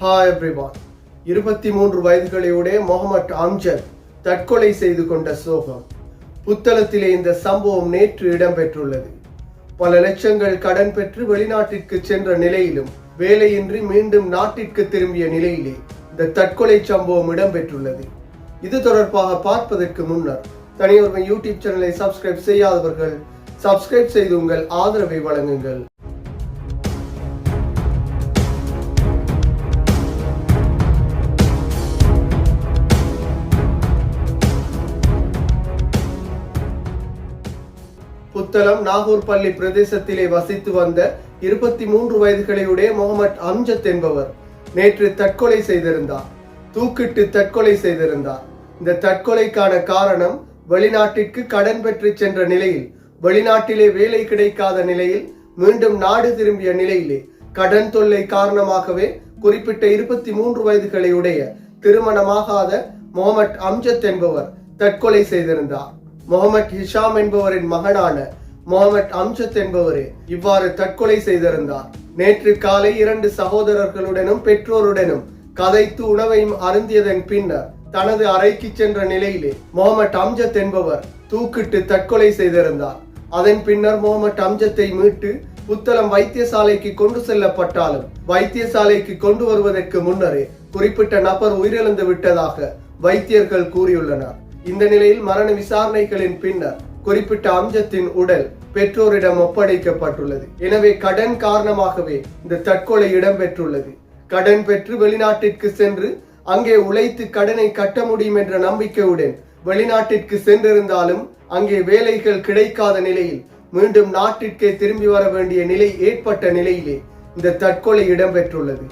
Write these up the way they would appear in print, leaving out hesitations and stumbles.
Hi everyone. 23 வயதுகளையுடைய Mohammed Amjad தற்கொலை செய்து கொண்ட சோகம். புத்தளத்திலே இந்த சம்பவம் நேற்று இடம்பெற்றுள்ளது. பல லட்சங்கள் கடன் பெற்று வெளிநாட்டிற்கு சென்ற நிலையிலும் வேலையின்றி மீண்டும் நாட்டிற்கு திரும்பிய நிலையிலே இந்த தற்கொலை சம்பவம் இடம்பெற்றுள்ளது. இது தொடர்பாக பார்ப்பதற்கு முன்னர் தனியொருமை யூடியூப் சேனலை சப்ஸ்கிரைப் செய்யாதவர்கள் சப்ஸ்கிரைப் செய்து உங்கள் ஆதரவை வழங்குங்கள். புத்தளம் நாகூர் பள்ளி பிரதேசத்திலே வசித்து வந்த 23 வயதுகளையுடைய முகமது அம்ஜத் என்பவர் நேற்று தற்கொலை செய்திருந்தார். தூக்கிட்டு தற்கொலை செய்திருந்தார். இந்த தற்கொலைக்கான காரணம் வெளிநாட்டிற்கு கடன் பெற்று சென்ற நிலையில் வெளிநாட்டிலே வேலை கிடைக்காத நிலையில் மீண்டும் நாடு திரும்பிய நிலையிலே கடன் தொல்லை காரணமாகவே குறிப்பிட்ட 23 வயதுகளையுடைய திருமணமாகாத முகமது அம்ஜத் என்பவர் தற்கொலை செய்திருந்தார். முகமது ஹிஷாம் என்பவரின் மகனான முகமது அம்ஜத் என்பவரே இவ்வாறு தற்கொலை செய்திருந்தார். நேற்று காலை 2 சகோதரர்களுடனும் பெற்றோருடனும் கதைத்து உணவையும் அருந்தியதன் பின்னர் தனது அறைக்கு சென்ற நிலையிலே முகமது அம்ஜத் என்பவர் தூக்கிட்டு தற்கொலை செய்திருந்தார். அதன் பின்னர் முகமது அம்ஜத்தை மீட்டு புத்தளம் வைத்தியசாலைக்கு கொண்டு செல்லப்பட்டாலும் வைத்தியசாலைக்கு கொண்டு வருவதற்கு முன்னரே குறிப்பிட்ட நபர் உயிரிழந்து விட்டதாக வைத்தியர்கள் கூறியுள்ளனர். இந்த நிலையில் மரண விசாரணைகளின் பின்னர் குறிப்பிட்ட அம்ஜத்தின் உடல் பெற்றோரிடம் ஒப்படைக்கப்பட்டுள்ளது. எனவே கடன் காரணமாகவே இந்த தற்கொலை இடம்பெற்றுள்ளது. கடன் பெற்று வெளிநாட்டிற்கு சென்று அங்கே உழைத்து கடனை கட்ட முடியும் என்ற நம்பிக்கையுடன் வெளிநாட்டிற்கு சென்றிருந்தாலும் அங்கே வேலைகள் கிடைக்காத நிலையில் மீண்டும் நாட்டிற்கே திரும்பி வர வேண்டிய நிலை ஏற்பட்ட நிலையிலே இந்த தற்கொலை இடம்பெற்றுள்ளது.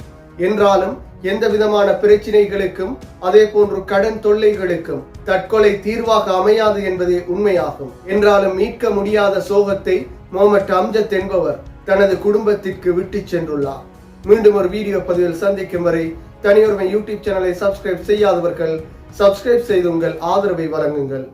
என்றாலும் எந்த விதமான பிரச்சனைகளுக்கும் அதே போன்று கடன் தொல்லைகளுக்கும் தற்கொலை தீர்வாக அமையாது என்பதே உண்மையாகும். என்றாலும் மீட்க முடியாத சோகத்தை முகமது அம்ஜத் என்பவர் தனது குடும்பத்திற்கு விட்டு சென்றுள்ளார். மீண்டும் ஒரு வீடியோ பதிவில் சந்திக்கும் வரை தனியொருமை யூடியூப் சேனலை சப்ஸ்கிரைப் செய்யாதவர்கள் சப்ஸ்கிரைப் செய்து உங்கள் ஆதரவை வழங்குங்கள்.